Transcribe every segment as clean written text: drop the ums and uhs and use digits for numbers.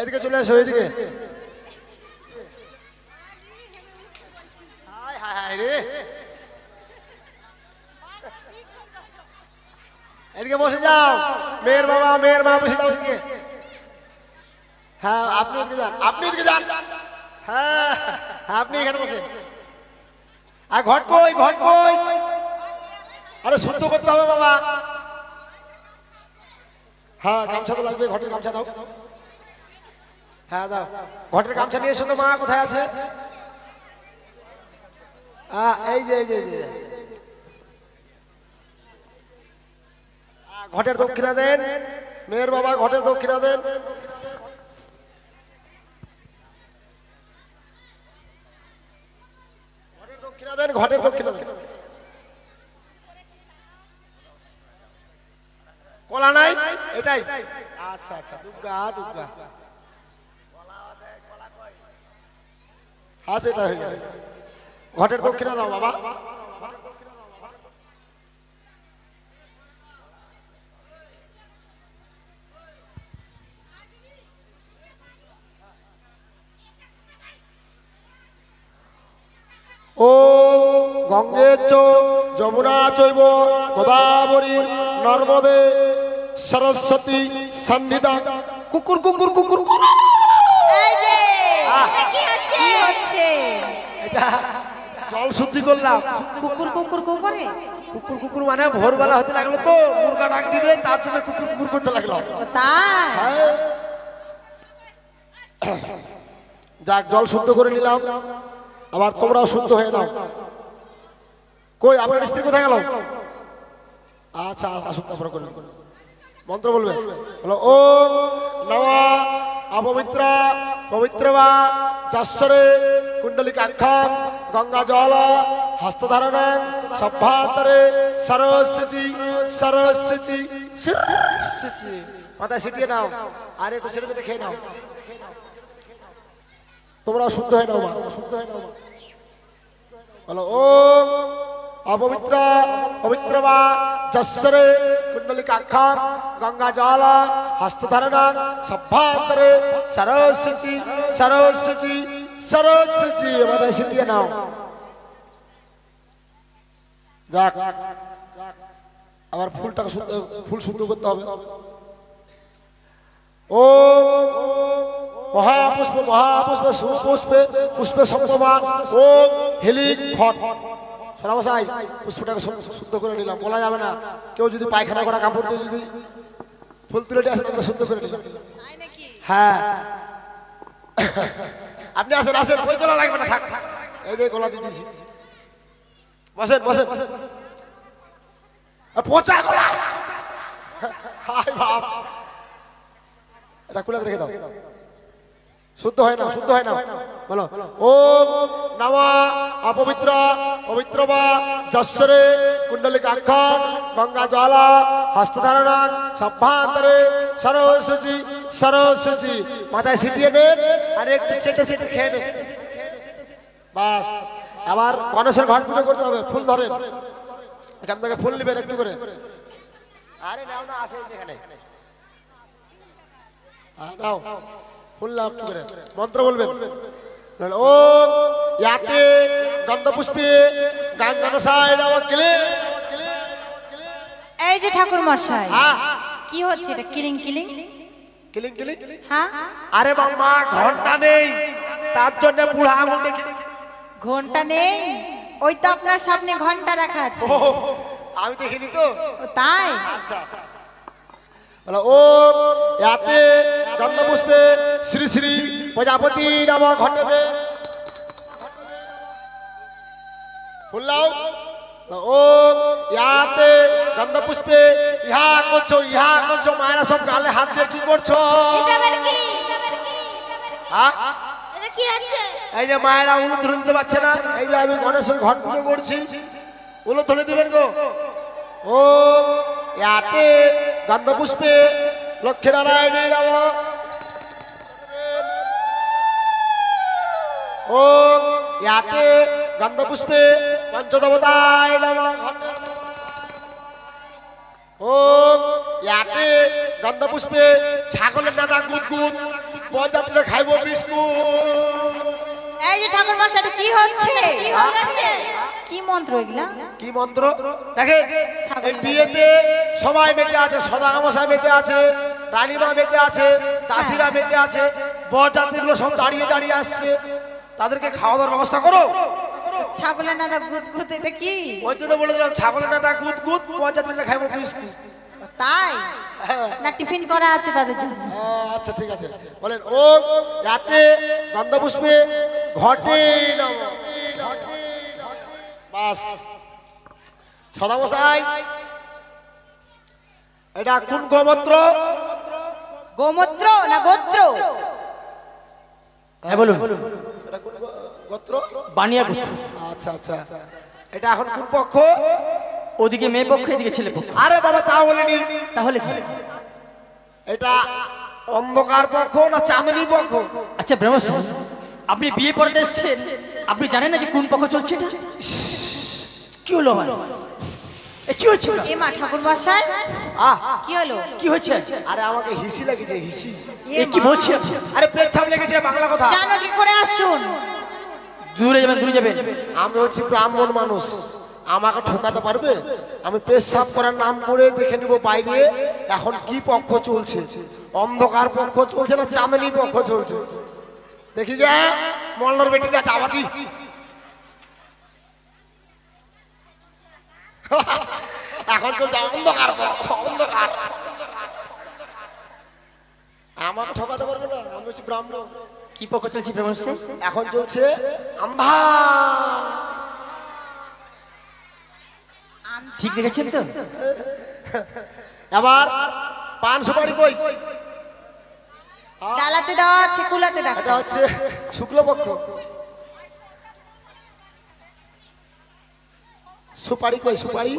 এদিকে চলে আসো, এদিকে। হায় হায় হায় রে, এদিকে বসে যাও। মেয়ের বাবা মেয়ের মা বসে যাও এদিকে। হ্যাঁ আপনি এদিকে যান, আপনি এদিকে যান। হ্যাঁ আপনি এখানে বসেন। আর ঘট কই, ঘট কই? আরে শুদ্ধ করতে হবে বাবা। হ্যাঁ গামছা তো লাগবে, ঘটের গামছা দাও। হ্যাঁ দাও, ঘটের গামছা নিয়ে এসো তো। মা কোথায় আছে? এই যে এই যে এই যে, ঘটের দক্ষিণা দেন। মেয়ের বাবা ঘটের দক্ষিণা দেন। ঘটের দক্ষিণা দেন, ঘটের দক্ষিণা দেন। কলা নাই? এটাই? আচ্ছা আচ্ছা, দুর্গা দুর্গা। আচ্ছা এটা হয়ে যাবে। ঘটের দক্ষিণা দাও বাবা। ও গঙ্গে চ যমুনা চৈব গোদাবরী নর্মদে সরস্বতী সন্নিধা। কুকুর কুকুর কুকুর। এই যে এটা কি হচ্ছে? এটা জল শুদ্ধি করলাম। কুকুর কুকুর করে? কুকুর কুকুর মানে ভোরবেলা হতে লাগলো তো, মুরগা ডাক দিবে, তার জন্য কুকুর কুকুর করতে লাগলো। তাই? যাক, জল শুদ্ধ করে নিলাম। আবার তোমরাও শুদ্ধ হয়ে নাও। কই আপনার স্ত্রী কোথায় গেল? আচ্ছা আসুন, তারপরে করবেন। মন্ত্র বলবে। বলো ও নমা অপবিত্রা পবিত্রবা যশ্বরে কুণ্ডলিকাক্ষাং গঙ্গা জল হস্তধারণাং সভ্যান্তরে সরস্বতী সরস্বতী সরস্বতী। মাথায় ছিটিয়ে নাও, আর একটু ছেড়ে ছেড়ে খেয়ে নাও। তোমরা শুদ্ধ হয়ে নাও মা, শুদ্ধ হয়ে নাও মা। বলো ও অপবিত্র পবিত্রবা যশ্বরে কুণ্ডলিকাক্ষাং গঙ্গা জল হস্তধারণাং সভ্যান্তরে সরস্বতী সরস্বতী সরস্বতী। মাথায় ছিটিয়ে নাও। যাক, আবার ফুলটাকে ফুল শুদ্ধ করতে হবে। ও মহাপুষ্প মহাপুষ্প সুপুষ্পে পুষ্পে সম্ভবা ও হেলিক ফট। সরামশাই পুষ্পটাকে শুদ্ধ করে নিলাম। বলা যাবে না, কেউ যদি পায়খানা করা কাপড় দিয়ে যদি ফুল তুলে আসে তাহলে শুদ্ধ করে নিলাম। হ্যাঁ আপনি আসেন আসেন, ওই গলা লাগবে না, থাক। এই যে গলা দিয়ে দিয়েছি, বসেন বসেন। পচা গলা, হাই বাপ, এটা খুলে রেখে দাও। শুদ্ধ হয় না, শুদ্ধ হয় না। বলো ওম নমা অপবিত্র পবিত্রবা যশ্বরে কুণ্ডলিকাক্ষাং গঙ্গা জল হস্তধারণাং সভ্যান্তরে সরস্বতী সরস্বতী। মাথায় ছিটিয়ে নেন, আর একটু চেটে চেটে খেয়ে নেন। বাস, আবার গণেশের ঘট পুজো করতে হবে। ফুল ধরেন, এখান থেকে ফুল নেবেন একটু করে। আরে নাও না, আসে যেখানে নাও ফুল নাও একটু করে। মন্ত্র বলবেন। ওম ইয়াতে গন্ধপুষ্পে গাঙ্গনসায় নমঃ। এই যে ঠাকুর মশাই, কি হচ্ছে এটা? Killing killing killing killing. হ্যাঁ, আরে বাবা ঘন্টা নেই, তার জন্য বুড়া আঙুল দেখি। ঘন্টা নেই? ওই তো আপনার সামনে ঘন্টা রাখা আছে। আমি দেখিনি তো। তাই? আচ্ছা বলো ওম ইয়াতে গন্ধপুষ্পে শ্রী শ্রী প্রজাপতি নমঃ। ঘটে দে ফুল লাও। ওম ইয়াতে গন্ধপুষ্পে ইহা করছো ইহা করছো। মায়েরা সব গালে হাত দিয়ে কি করছো? এই যে মায়েরা উলু ধরে দিতে পারছে না। এই যে আমি গণেশের ঘট পুজো করছি, উলু ধরে দিবেন গো। ওম ইয়াতে গন্ধপুষ্পে লক্ষ্মীনারায়ণে নমঃ। ওম ইয়াতে গন্ধপুষ্পে পঞ্চদেবতায় নমঃ। ওম ইয়াতে গন্ধপুষ্পে ছাগলের দাদা গুদ গুদ বরযাত্রীরা খাইবো বিস্কুট। এই যে ঠাকুর মশাই কি হচ্ছে? কি মন্ত্র এগুলা? কি মন্ত্র? দেখেন এই বিয়েতে সবাই মেতে আছে, সদাগমশাই মেতে আছে, রানীমা মেতে আছে, দাসীরা মেতে আছে, বরযাত্রীগুলো সব দাঁড়িয়ে দাঁড়িয়ে আসছে, তাদেরকে খাওয়া দাওয়ার ব্যবস্থা করো। ছাগলের নাদা গুদ গুদ, এটা কি? ওই জন্য বলে দিলাম ছাগলের নাদা গুদ গুদ, বরযাত্রীরা খাইবো বিস্কুট। তাই হ্যাঁ। না টিফিন করা আছে তাদের জন্য? আচ্ছা ঠিক আছে, বলেন ও রাতে গন্ধপুষ্পে ঘটে নাম। বাস সদামশাই, এটা কোন গোমূত্র? গোমূত্র না গোত্র? হ্যাঁ বলুন। এটা কোন গোত্র? বানিয়া গোত্র। আচ্ছা আচ্ছা, এটা এখন কোন পক্ষ? ওদিকে মেয়ে পক্ষ, এদিকে ছেলে পক্ষ। আরে বাবা তা বলিনি, তাহলে কি? এটা অন্ধকার পক্ষ না চাঁদনী পক্ষ? আচ্ছা ব্রহ্মস্বামী, আপনি বিয়ে পড়াতে এসেছেন, আপনি জানেন না যে কোন পক্ষ চলছে এটা? কি হলো আমার? কি হচ্ছে? এ মা ঠাকুর মশাই আহ কি হলো? কি হচ্ছে? আরে আমাকে হিসি লেগেছে, হিসি। এ কি বলছে? আরে পেছাপ লেগেছে, বাংলা কথা। জানো কি করে আসুন? দূরে যাবেন, দূরে যাবেন। আমি হচ্ছি ব্রাহ্মণ মানুষ, আমাকে ঠকাতে পারবে? আমি পেশাব করার নাম করে দেখে নিব বাইরে এখন কি পক্ষ চলছে, অন্ধকার পক্ষ চলছে না চাঁদনী পক্ষ চলছে। দেখি গে মল্লর বেটিটা চাবাতি। এখন চলছে অন্ধকার পক্ষ, অন্ধকার। আমাকে ঠকাতে পারবে না, আমি হচ্ছি ব্রাহ্মণ। কি পক্ষ চলছে ব্রহ্মস্বামী? এখন চলছে আন্ধা। ঠিক দেখেছেন তো? এবার পান সুপারি কই? ডালাতে দেওয়া আছে, কুলাতে দেখো। এটা হচ্ছে শুক্লপক্ষ। সুপারি কই? সুপারি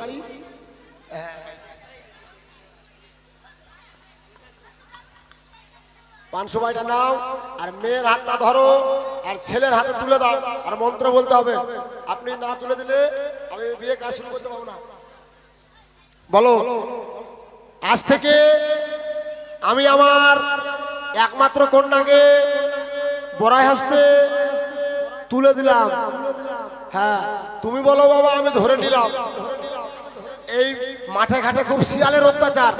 পান সুপারিটা নাও, আর মেয়ের হাতটা ধরো আর ছেলের হাতে তুলে দাও, আর মন্ত্র বলতে হবে। আপনি না তুলে দিলে আমি বিয়ে কাজ শুরু করতে পারবো না। বলো, আজ থেকে আমি আমার একমাত্র কন্যাকে বড়াই হাসতে তুলে দিলাম। হ্যাঁ তুমি বলো বাবা, আমি ধরে নিলাম। এই মাঠে ঘাটে খুব শিয়ালের অত্যাচার,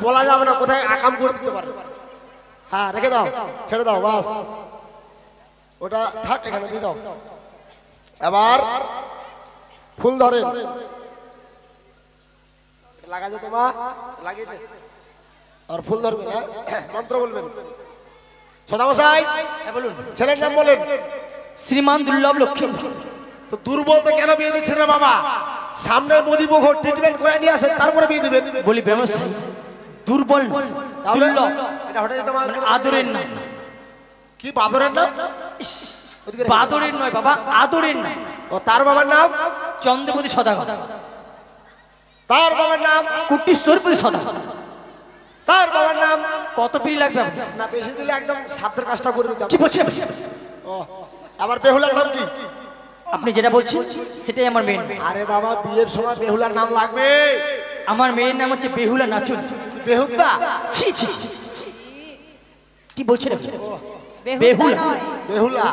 বলা যাবে না কোথায় আকাম করে দিতে পারে। হ্যাঁ রেখে দাও, ছেড়ে দাও, বাস ওটা থাক, এখানে দিয়ে দাও। এবার ফুল ধরেন, লাগা যেত মা, লাগিয়ে দে। আর ফুল ধরবেন, হ্যাঁ মন্ত্র বলবেন। সদামশাই হ্যাঁ বলুন। ছেলের নাম বলেন। শ্রীমান দুর্লভ লক্ষ্মীধর। তো দুর্বল তো কেন বিয়ে দিচ্ছেন না বাবা? সামনে মোদি বহ ট্রিটমেন্ট করে নিয়ে আসেন, তারপরে বিয়ে দিবেন। বলি ব্রহ্মস্বামী, দুর্বল নয়, তাহলে দুর্লভ, এটা হঠাৎ তোমার আদরের নাম। কি বাদরের নাম? বাদরের নয় বাবা, আদরের নাম। ও তার বাবার নাম? চন্দ্রপতি সদাগর। তার বাবার নাম? কুটিশ্বরপতি সদাগর। তার বাবার নাম? কত পিড়ি লাগবে আপনার? না বেশি দিলে একদম সাধ্যের কাজটা করে দিতাম। কি বলছেন? ও আবার বেহুলার নাম কি? আপনি যেটা বলছেন সেটাই আমার মেয়ের নাম। আরে বাবা বিয়ের সময় বেহুলার নাম লাগবে। আমার মেয়ের নাম হচ্ছে বেহুলা নাচুন। বেহুদা? ছি ছি ছি। কি বলছেন? বেহুলা নয়। বেহুলা।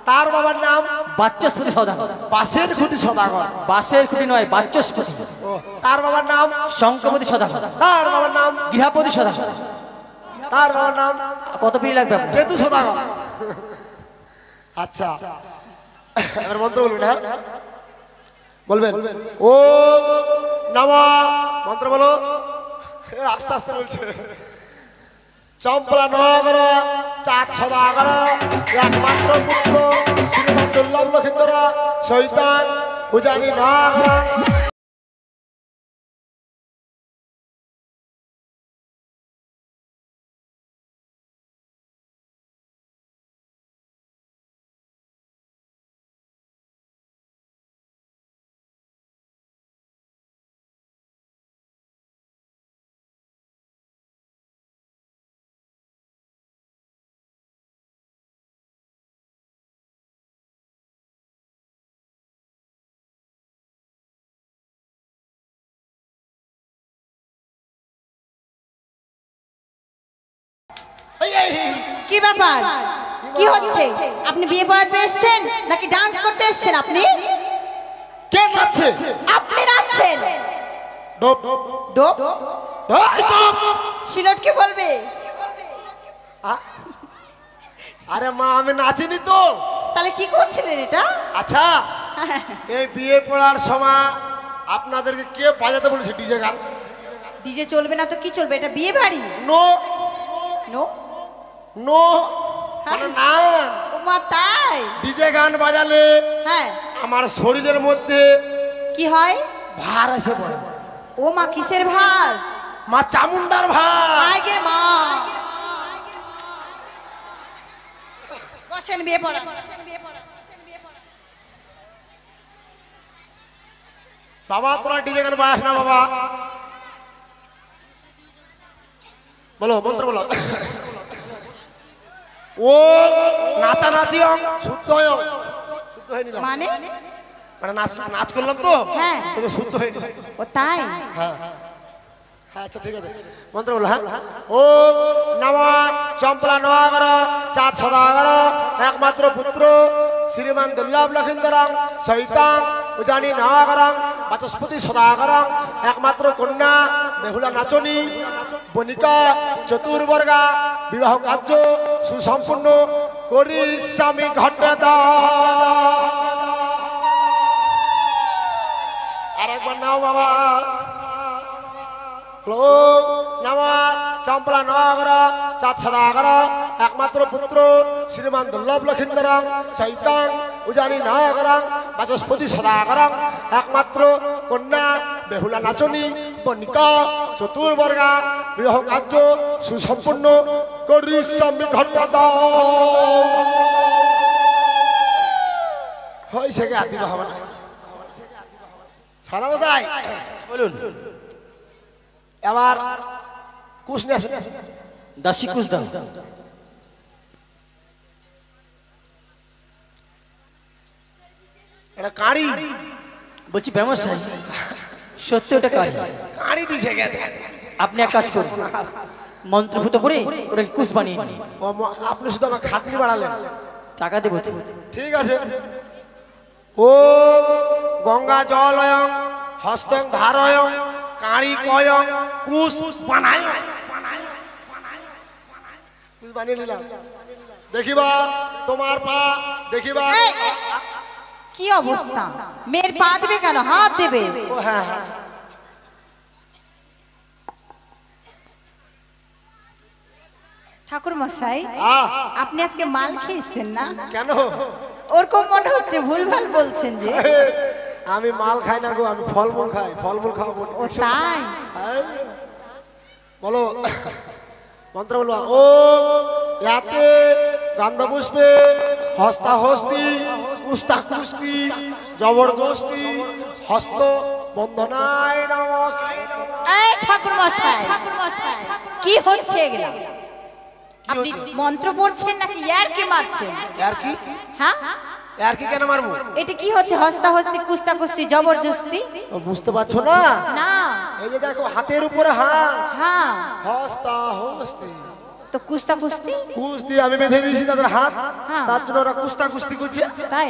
তার বাবার নাম? বাচস্পতি সদাগর। বাসের খুঁটি সদাগর। বাসের খুঁটি নয়, বাচস্পতি। ও তার বাবার নাম? শঙ্কপতি সদাগর। তার বাবার নাম? গৃহপতি সদাগর। তার বাবার নাম? কত পিড়ি লাগবে আপনার? কেতু সদাগর। আচ্ছা এবার মন্ত্র বলবেন। হ্যাঁ বলবেন। ও নমঃ, মন্ত্র বলো। আস্তে আস্তে বলছে। চম্পলা নগর চাঁদ সদাগর একমাত্র পুত্র শ্রীমান দুর্লভ লক্ষিন্দর শৈতান উজানি নগর। কি ব্যাপার কি হচ্ছে আপনি বিয়ে পড়াতে এসেছেন নাকি ডান্স করতে এসেছেন আপনি কে যাচ্ছে? আপনি নাচছেন ডোপ ডোপ এই চুপ! সিলট কি বলবে আরে মা আমি নাচিনি তো। তাহলে কি করছিলেন এটা আচ্ছা এই বিয়ে পড়ার সময় আপনাদেরকে কে বাজাতে বলেছে ডিজে গান? ডিজে চলবে না তো কি চলবে এটা বিয়ে বাড়ি নো নো নো মানে না, ও মা তাই ডিজে গান বাজালে হ্যাঁ আমার শরীরের মধ্যে কি হয় ভার এসে পড়ে। ও মা কিসের ভার মা চামুন্ডার ভার। আগে মা বসেন বিয়ে পড়া বাবা তোরা ডিজে গান বাজাস না বাবা। বলো মন্ত্র বলো। ও নাচানাচি অং শুদ্ধ হয় অং। শুদ্ধ হয়ে নিলাম মানে মানে নাচ নাচ করলাম তো হ্যাঁ। কিন্তু শুদ্ধ হয়ে নিলাম। ও তাই হ্যাঁ হ্যাঁ আচ্ছা ঠিক আছে মন্ত্র বলো। হ্যাঁ ও নমা চম্পলা নগর চাঁদ সদাগর একমাত্র পুত্র শ্রীমান দুর্লভ লক্ষিন্দরং সহিতাং উজানি নগরং বাচস্পতি সদাগরং একমাত্র কন্যা বেহুলা নাচনী বনিকা চতুর্বর্গা বিবাহ কার্য সুসম্পূর্ণ করি স্বামী ঘটে আরেকবার নাও বাবা। নমা চম্পলা নগর চাঁদ সদাগর একমাত্র পুত্র শ্রীমান দুর্লভ লক্ষিন্দরং সহিতাং উজানি নগরং বাচস্পতি সদাগরং একমাত্র কন্যা বেহুলা নাচনী বনিকা চতুর্বর্গা বিবাহ কার্য সুসম্পূর্ণ করি স্বামী ঘটনা হয়েছে গে আদি হবে না সাদা মশাই বলুন এবার কুশ নিয়ে আসেন। দাসী কুশ দাও এটা কাঁড়ি বলছি ব্যবসায়ী সত্যি ওটা কাজ কাঁড়ি দিছে গেছে। আপনি এক কাজ করুন মন্ত্রভূত করে ওটাকে কুশ বানিয়ে নিন আপনি শুধু আমার খাটনি বাড়ালেন। টাকা দেবো তো ঠিক আছে ও গঙ্গা জলয়ং হস্তং ধারয়ং কাঁড়ি কয়ং কুশ বানায় কুশ বানিয়ে নিলাম। দেখিবা তোমার পা দেখিবা। এই! কি অবস্থা মেয়ের পা দেবে কেন হাত দেবে ও হ্যাঁ হ্যাঁ ঠাকুর মশাই আহ, আপনি আজকে মাল খেয়েছেন না কেন ওরকম মনে হচ্ছে ভুলভাল বলছেন যে আমি মাল খাই না গো আমি ফলমূল খাই ফলমূল খাবো ও তাই বলো মন্ত্র বলো ও ইয়াতে গন্ধ পুষ্পে হস্তা হস্তি কুস্তা কুস্তি জবরদস্তি হস্ত বন্ধনায় নামক। এই ঠাকুর মশাই কি হচ্ছে এগুলা আপনি মন্ত্র পড়ছেন নাকি ইয়ার কি মারছেন আর কি হ্যাঁ আর কি কেন মারবো? এটা কি হচ্ছে হস্তা হস্তি কুস্তা কুস্তি জবরদস্তি ও, বুঝতে পারছো না? না এই যে দেখো হাতের উপরে হাত হ্যাঁ হস্তা হস্তি তো কুস্তা কুস্তি কুস্তি আমি বেঁধে দিয়েছি তাদের হাত হ্যাঁ। তার জন্য ওরা কুস্তা কুস্তি করছে। তাই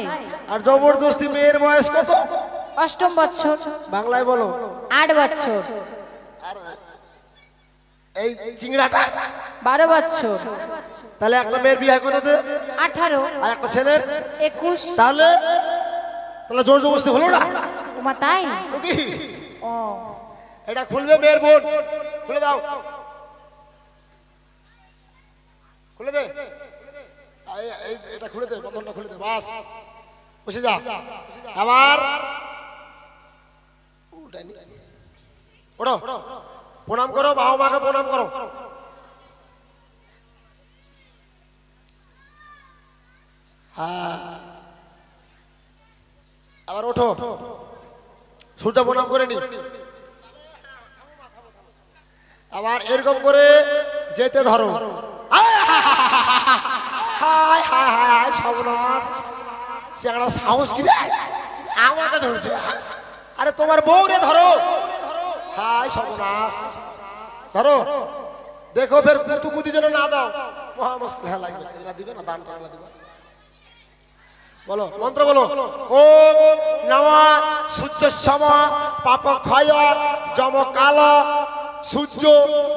আর জবরদস্তি মেয়ের বয়স কত অষ্টম বছর বাংলায় বলো 8 বছর এই চিংড়াটা 12 বছর তাহলে একটা মেয়ের বিয়ে করতে দে 18 আর একটা ছেলের 21 তাহলে তাহলে জোর জবরদস্তি হলো না ওমা তাই তো কি ও এটা খুলবে মেয়ের বোন খুলে দাও খুলে দে এটা খুলে দে বন্ধনটা খুলে দে বাস বসে যা আবার ওঠো প্রণাম করো বাবা মাকে প্রণাম করো হ্যাঁ আবার ওঠো সূর্য প্রণাম করে নি আবার এরকম করে যেতে ধরো হায় হায় হায় হায় সর্বনাশ সে একটা সাহস কি রে আমাকে ধরছে আরে তোমার বউ রে ধরো হায় সর্বনাশ ধরো দেখো ফের কুতুকুতি যেন না দাও মহা মুশকিল। হ্যাঁ লাগবে, এগুলা দিবে না, দান টানগুলা দিবে। বলো মন্ত্র বলো। ওম নমঃ সূর্য সম পাপ ক্ষয় যম কাল সূর্য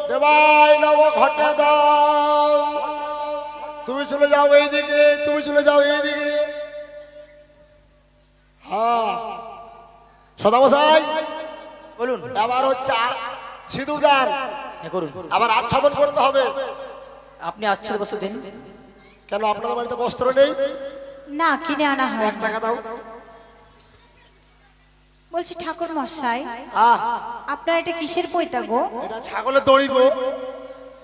দেবায় নব ঘটে দাও। তুমি চলে যাও এইদিকে, তুমি চলে যাও এইদিকে। হ্যাঁ সদামশাই বলুন। আবার হচ্ছে সিঁদুর দান, হ্যাঁ করুন। আবার আচ্ছাদন করতে হবে। আপনি আচ্ছার বস্তু দেন। কেন আপনাদের বাড়িতে বস্ত্র নেই? না, কিনে আনা হয় 1 টাকা দাও। বলছি ঠাকুর মশাই, আহ আপনার এটা কিসের পৈতা গো? এটা ছাগলের দড়ি গো।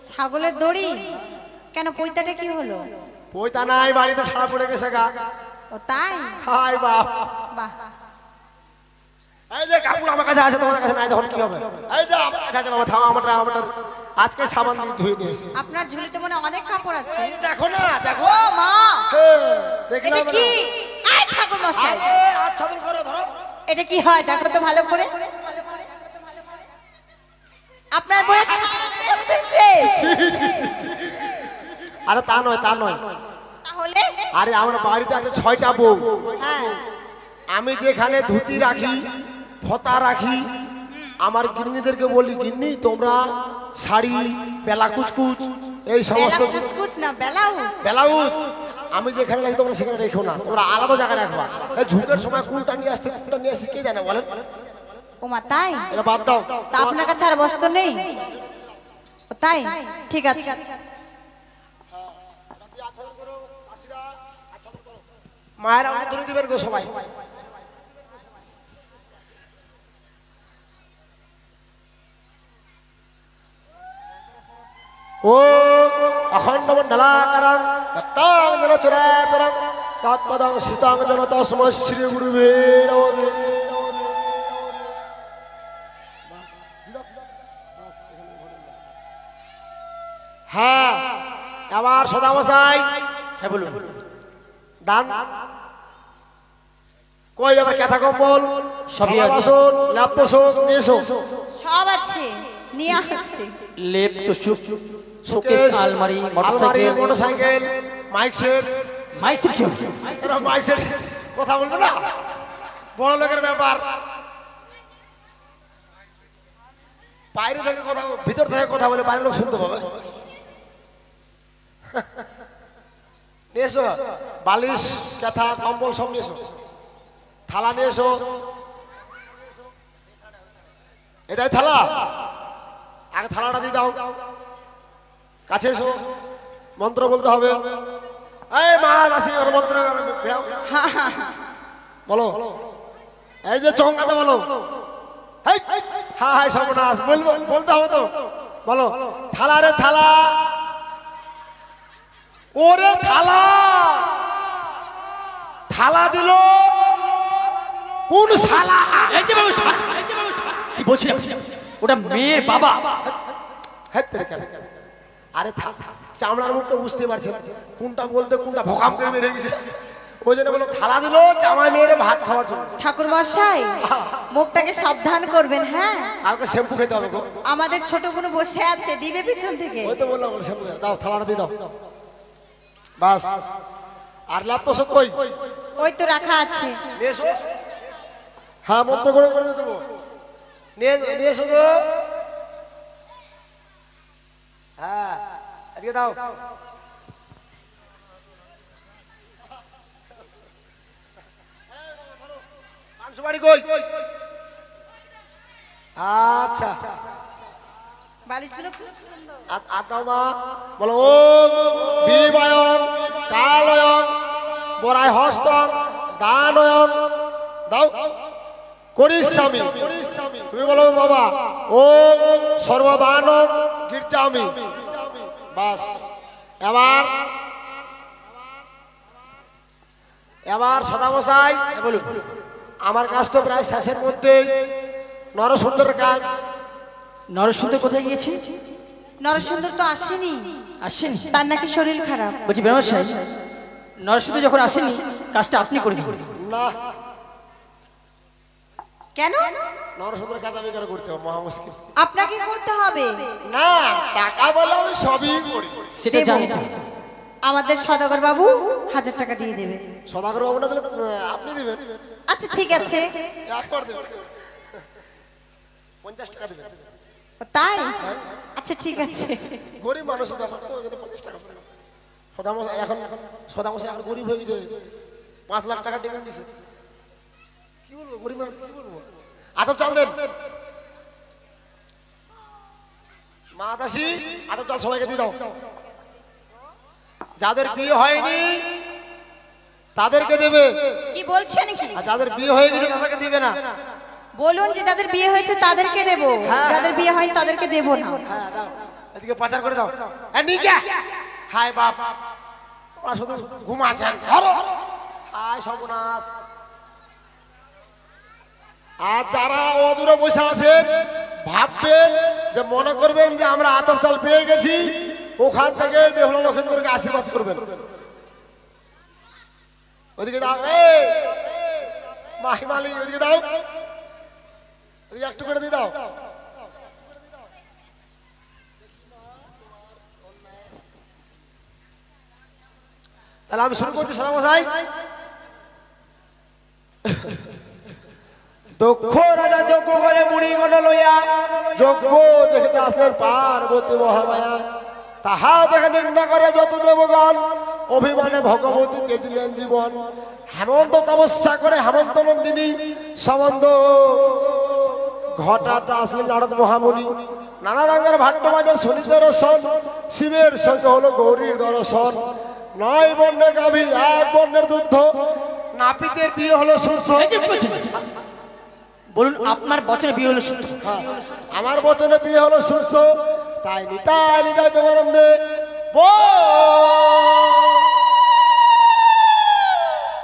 ছাগলের দড়ি? কেন, পৈতাটা কি হলো? পয়তা নাই, বাড়িতে ছাড়া পড়ে গেছে গা। ও তাই? হাই বাপ। বাহ, এই যে কাপড় আমার কাছে আছে, তোমাদের কাছে নাই, তখন কি হবে? এই যে আমার কাছে আছে বাবা, থাম, আমারটা আজকে সাবান দিয়ে ধুয়ে নিয়েছি। আপনার ঝুলিতে মনে হয় অনেক কাপড় আছে। এই যে দেখো না, দেখো। ও মা, দেখলাম এটা কি? এই ঠাকুর মশাই, আচ্ছাদন করো, ধরো। এটা কি হয় দেখো তো ভালো করে। আপনার বইয়ের আরে তা নয়, তা নয়। তাহলে? আরে আমার বাড়িতে আছে 6টা বউ। হ্যাঁ, আমি যেখানে ধুতি রাখি, ফতা রাখি, আমার গিন্নিদেরকে বলি, গিন্নি তোমরা শাড়ি, বেলা কুচকুচ, এই সমস্ত বেলা কুচকুচ না, ব্লাউজ। ব্লাউজ আমি যেখানে রাখি তোমরা সেখানে রেখো না, তোমরা আলাদা জায়গায় রাখবা। এই ঝুঁকের সময় কোনটা নিয়ে আসতে, কোনটা নিয়ে আসতে কে জানে বলেন? ও মা তাই? এটা বাদ দাও। তা আপনার কাছে আর বস্ত্র নেই? ও তাই, ঠিক আছে। মায়ের আমাকে ধরে দিবেন গো সবাই। ও অখণ্ড মণ্ডলাকারং ভক্তাং জন চরাচরং তৎপদং সীতাং জন তস্মৈ শ্রী গুরুবে নমঃ। হ্যাঁ আবার সদামশাই হ্যাঁ বলুন। দান কই? আবার কথা কম্বল, সবই থালা আছে। বাসন, ল্যাপ তোষক নিয়ে এসো। সব আছে, নিয়ে আসছি। লেপ তো শোকেস, আলমারি, motorcycle. Motorcycle, mike set. Mike set কি হবে? তোরা মাইক সেট কথা বলবো না, বড় লোকের ব্যাপার। বাইরে থেকে কথা, ভিতর থেকে কথা বলে বাইরের লোক শুনতে পাবে। নিয়ে এসো বালিশ, কাঁথা, কম্বল সব নিয়ে এসো। থালা নিয়ে এসো। এটাই থালা, আগে থালাটা দিয়ে দাও। কাছে এসো, মন্ত্র বলতে হবে। এই মা আসি, ওর মন্ত্র বলো। এই যে চঙ্গাতে বলো। হ্যাঁ হ্যাঁ সর্বনাশ, বলবো, বলতে হবে তো। বলো থালা রে থালা, ওরে থালা, থালা দিল কোন শালা? এই যে বাবু, কি বলছিলাম, ওটা মেয়ের বাবা। হ্যাঁ কেন? আরে চামড়ার মুখটা বুঝতে পারছেন, কোনটা বলতে কোনটা ভকাম করে মেরে গেছে। ওই জন্য বলো থালা দিল জামাই মেয়েরে ভাত খাওয়ার জন্য। ঠাকুর মশাই, মুখটাকে সাবধান করবেন। হ্যাঁ, কালকে শ্যাম্পু খেতে হবে গো। আমাদের ছোট কোনো বসে আছে, দিবে পিছন থেকে। ওই তো বললাম শ্যাম্পু দাও, থালাটা দিয়ে দাও। বাস। আর ল্যাপ তো সব কই? ওই তো রাখা আছে। নিয়ে এসো। হ্যাঁ মন্ত্র করে দেবো। নিয়ে এসো গো। হ্যাঁ এদিকে দাও। বাড়ি কই? আচ্ছা বালিশগুলো খুব সুন্দর। আত্মা বলো ওম বিবায়ং কালয়ং বরায় হস্তং দানয়ং দাও করিস্বামী। তুমি বলো বাবা ওম সর্বদানং গির্জামি। বাস। এবার সদামশাই বলুন। আমার কাজ তো প্রায় শেষের মধ্যেই। নরসুন্দরের কাজ। নরসুন্দর কোথায় গিয়েছে? নরসুন্দর তো আসেনি। আসেনি? তার নাকি শরীর খারাপ। বলছি ব্রাহ্মণ সাহেব, নরসুন্দর যখন আসেনি, কাজটা আপনি করে দিন। না, কেন? নরসুন্দরের কাজ আমি কেন করতে হবে? মহা মুশকিল। আপনাকে করতে হবে। না, টাকা বলে আমি সবই করি। সেটা দেবো। জানি তো। আমাদের সদাগর বাবু 1000 টাকা দিয়ে দেবে। সদাগর বাবু না দিলে আপনি দিবেন। আচ্ছা ঠিক আছে। একবার দেবেন, 50 টাকা দেবেন। তাই? আচ্ছা ঠিক আছে। গরিব মানুষের ব্যাপার তো, 50 টাকা পড়লো। সদামশাই এখন গরিব হয়ে গেছে, 5 লাখ টাকা ডিমান্ড দিছে। কি বলবো গরিব মানুষ, কি বলবো? আদব চাল দেন মা দাসী, আদব চাল সবাইকে দিয়ে দাও। যাদের বিয়ে হয়নি তাদেরকে দেবে, কি বলছেন কি? আর যাদের বিয়ে হয়ে গেছে তাদেরকে দিবে না। বলুন যে যাদের বিয়ে হয়েছে তাদেরকে দেব, হ্যাঁ। যাদের বিয়ে হয়নি তাদেরকে দেব না। হ্যাঁ দাও, এদিকে পাচার করে দাও। হ্যাঁ নিকে হাই বাপ, ওরা শুধু ঘুমাছেন। ধরো হাই সর্বনাশ। আর যারা অদূরে বসে আছেন ভাববেন যে, মনে করবেন যে আমরা আতপ চাল পেয়ে গেছি, ওখান থেকে বেহুলা লক্ষেন্দ্রকে আশীর্বাদ করবেন। ওদিকে দাও, এই মাহিমালি ওদিকে দাও, ওদিকে একটু করে দিয়ে দাও। তাহলে আমি শুরু করছি সরামশাই। দক্ষ রাজা যজ্ঞ করে মুড়িগণ লইয়া, যজ্ঞ দেখিতে আসলেন পার্বতী মহামায়া। তাহা দেখে নিন্দা করে যত দেবগণ, অভিমানে ভগবতী দিলেন জীবন। হেমন্ত তপস্যা করে হেমন্ত নন্দিনী সম্বন্ধ ঘটাতে আসলেন নারদ মহামুনি। নানা রঙের ভাট্য বাজে শনির দর্শন, শিবের সঙ্গে হলো গৌরীর দর্শন। 9 বর্ণের গাভী 1 বর্ণের দুধ, নাপিতের বিয়ে হলো শুদ্ধ। এই যে বলছেন, বলুন আপনার বচনে বিয়ে হলো শুদ্ধ। হ্যাঁ, আমার বচনে বিয়ে হলো শুদ্ধ। তাই নিতাই নিতাই প্রেমানন্দে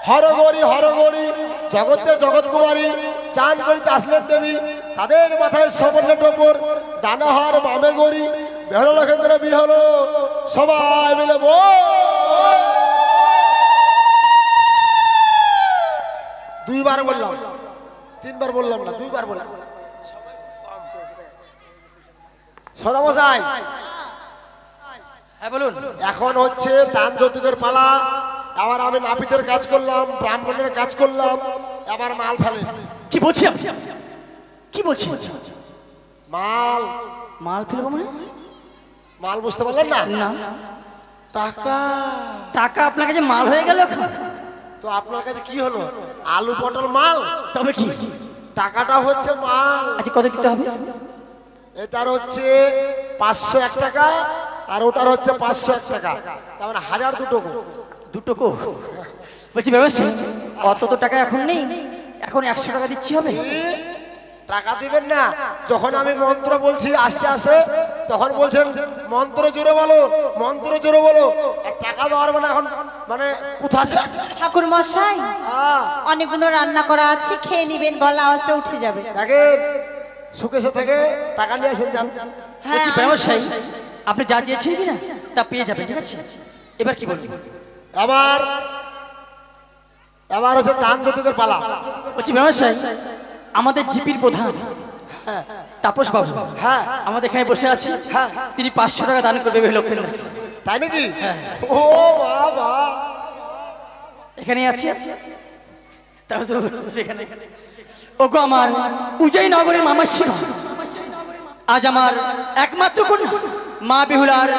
হরগৌরী হরগৌরী, জগতে জগৎ কুমারী, চান করিতে আসলেন দেবী। তাদের মাথায় সবর্ণের টোপর, ডানা হার বামে গড়ি। বেহল লক্ষেন্দ্র বিয়ে হলো, সবাই মিলে দুইবার বললাম, 3 বার বললাম না, 2 বার বললাম। সদামশাই হ্যাঁ বলুন। এখন হচ্ছে দান যৌতুকের পালা। আবার আমি নাপিতের কাজ করলাম, ব্রাহ্মণের কাজ করলাম, এবার মাল ফেলেন। কি বলছি আপনি? কি বলছি? মাল মাল ফেলবো মানে? মাল বুঝতে পারলেন না? না, টাকা। টাকা আপনার কাছে মাল হয়ে গেল এখন? তো আপনার কাছে কি হলো? আলু পটল মাল, তবে কি টাকাটা হচ্ছে মাল। আচ্ছা কত দিতে হবে? এটার হচ্ছে 501 টাকা, আর ওটার হচ্ছে 501 টাকা, তার মানে 1002 টাকা। দুটো কো বলছি ব্যবস্থা, অত তো টাকা এখন নেই, এখন 100 টাকা দিচ্ছি হবে। কি? টাকা দিবেন না? যখন আমি মন্ত্র বলছি আস্তে আস্তে, তখন বলছেন মন্ত্র জোরে বলো, মন্ত্র জোরে বলো, আর টাকা দেওয়ার মানে এখন মানে কোথায় আছে? ঠাকুর মশাই, হ্যাঁ, অনেকগুলো রান্না করা আছে, খেয়ে নিবেন, গলা আওয়াজটা উঠে যাবে। দেখেন সুকেশে থেকে টাকা নিয়ে আসেন যান। হ্যাঁ, বলছি ব্যবসায়ী, আপনি যা চেয়েছেন কিনা তা পেয়ে যাবেন, ঠিক আছে? এবার কি বলবো? এবার এবার হচ্ছে দান যৌতুকের পালা। বলছি ব্যবসায়ী, আমাদের জিপির প্রধান হ্যাঁ তাপস বাবু হ্যাঁ আমাদের এখানে বসে আছে, হ্যাঁ। তিনি 500 টাকা দান করবে লক্ষেন্দ্রকে। তাই নাকি? হ্যাঁ। ও বাবা, এখানেই আছে। ওগো আমার উজয় নগরের মামাসি, আজ আমার একমাত্র কন্যা মা বেহুলার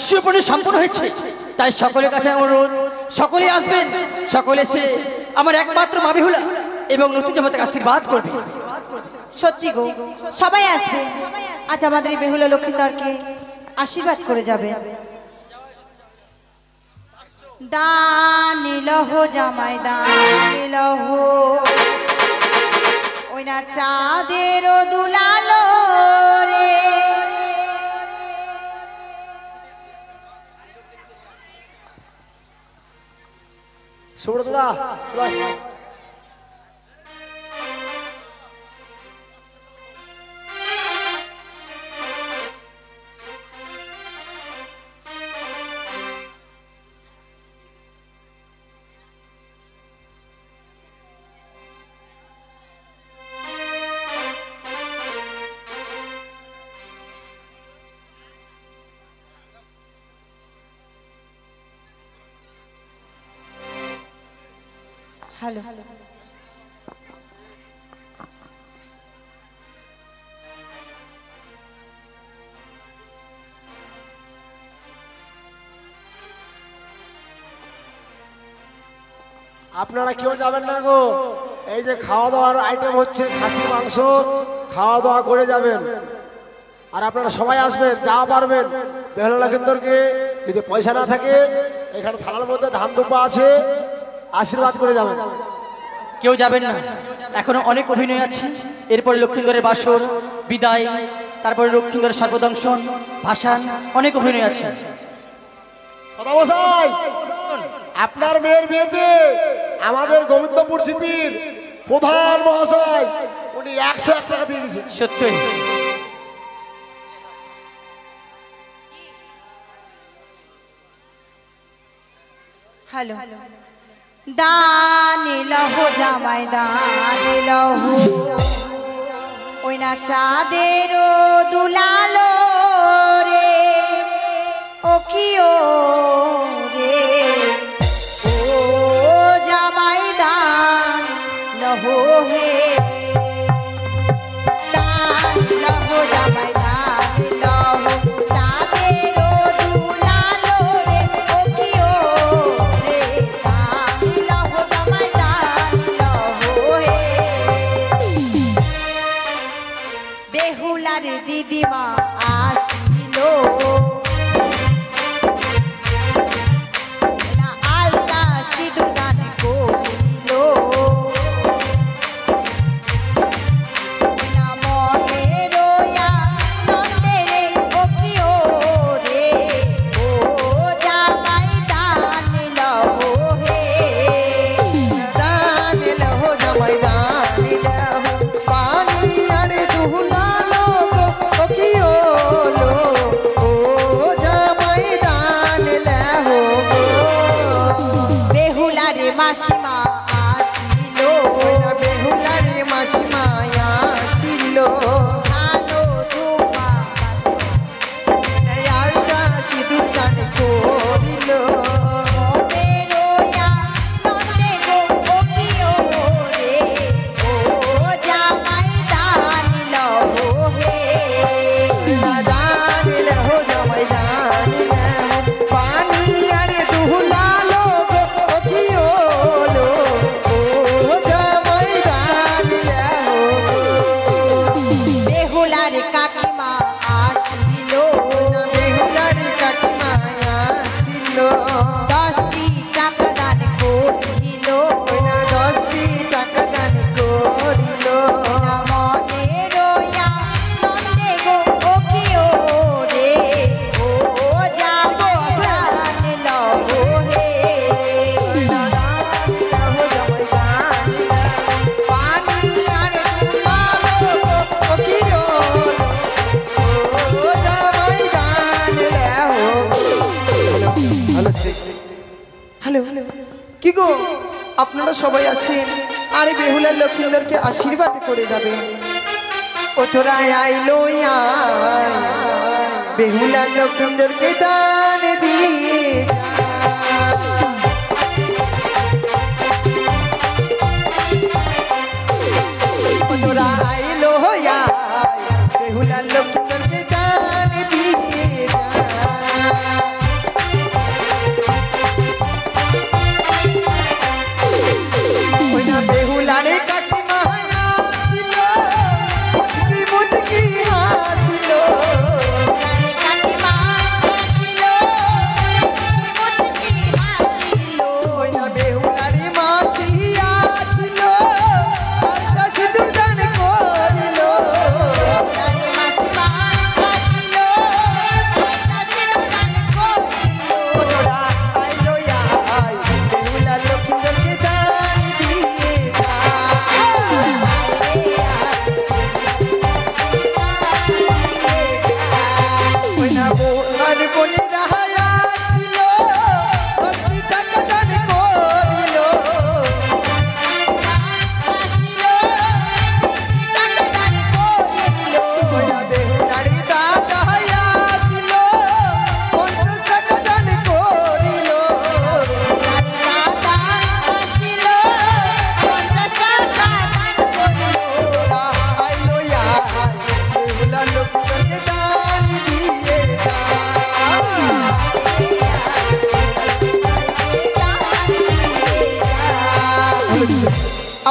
সুপর্ণে সম্পন্ন হয়েছে। তাই সকলের কাছে অনুরোধ, সকলে আসবেন, সকলে এসে আমার একমাত্র মা বেহুলা এবং নতুন জামাতাকে আশীর্বাদ করবে। সত্যি গো, সবাই আসবে, আজ আমাদের এই বেহুলা লক্ষ্মীন্দরকে আশীর্বাদ করে যাবে। দান লহ জামাই, দান লহ, ওই না চাঁদের দুলালো রে। সুব্রত দা চলো। হ্যালো আপনারা কেউ যাবেন না গো, এই যে খাওয়া দাওয়ার আইটেম হচ্ছে খাসি মাংস, খাওয়া দাওয়া করে যাবেন। আর আপনারা সবাই আসবেন, যা পারবেন। বেহুলা লক্ষিন্দরকে যদি পয়সা না থাকে, এখানে থালার মধ্যে ধান দুপা আছে, আশীর্বাদ করে যাবেন। কেউ যাবেন না, এখনো অনেক অভিনয় আছে। এরপরে লক্ষিন্দরের বাসর, বিদায়, তারপরে লক্ষিন্দরের সর্বদংশন, ভাসান, অনেক অভিনয় আছে। সদামশাই, আপনার মেয়ের বিয়েতে আমাদের গোবিন্দপুর জিপির প্রধান মহাশয় উনি 101 টাকা দিয়ে দিয়েছেন। সত্যই হ্যালো দান লহো জামাই দান লহো ওই না চাঁদের দুলালো রে ও কি ও রে ও জামাই দান লহো হে দান লহো জামাই দান লহো চাঁদের দুলালো রে ও কি ও রে দান লহো জামাই দান লহো হে বেহুলার দিদিমা আসিল না আলতা সিঁদুর দান করিল না মনে রোয়া নন্দে রে ও কি ও রে ও জামাই দান লহো হে দান লহো জামাই দান লহো পানি আরে দুহনা লোগো ও কি ওলো ও জামাই দান লহো বেহুলার মাসিমা আসিল না বেহুলার মাসিমা আসিল আনো দুপা আলতা সিঁদুর দান করিল মনে রোয়া নন্দে গো ও কি ও রে ও জামাই দান লহো হে দান লহো জামাই দান লহো পানি আরে দুহনা লোগো ও কি ওলো ও জামাই দান লহো বেহুলার কাকিমা আসিল না বেহুলার কাকিমা আসিল 10টি টাকা দান করিল না 10টি টাকা দান করিল না মনে রোয়া নন্দে গো ও কি ও রে ও জামাই দান লহো হে পানি আরে দুলা লোগো ও কি ওলো ও জামাই দান লহো হ্যালো কি গো আপনারা সবাই আসেন আরে বেহুলার লক্ষিন্দরকে আশীর্বাদ করে যাবেন ও তোরা আইলো আয় বেহুলার লক্ষিন্দরকে দান দিয়ে ও তোরা আইলো আয় বেহুলার লক্ষিন্দরকে দান দিয়ে ওই না বেহুলারে কাকিমা আসিল মুচকি মুচকি হাসিল আরে কাকিমা আসিল মুচকি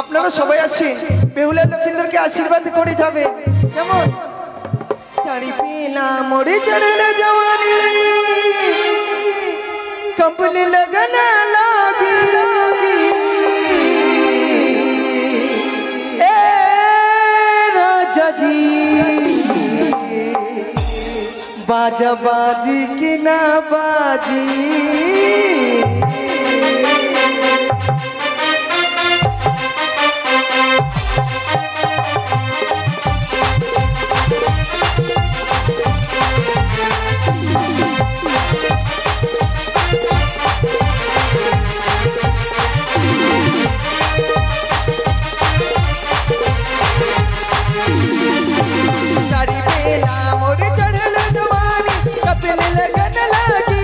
আপনারা সবাই আসেন বেহুলা লক্ষিন্দরকে আশীর্বাদ করে যাবে কেমন তারি পেলা মোরে চড়ল জওয়ানি कंपनी लगना लागी ए राजा जी बाजा बाजी की ना बाजी लगन लागी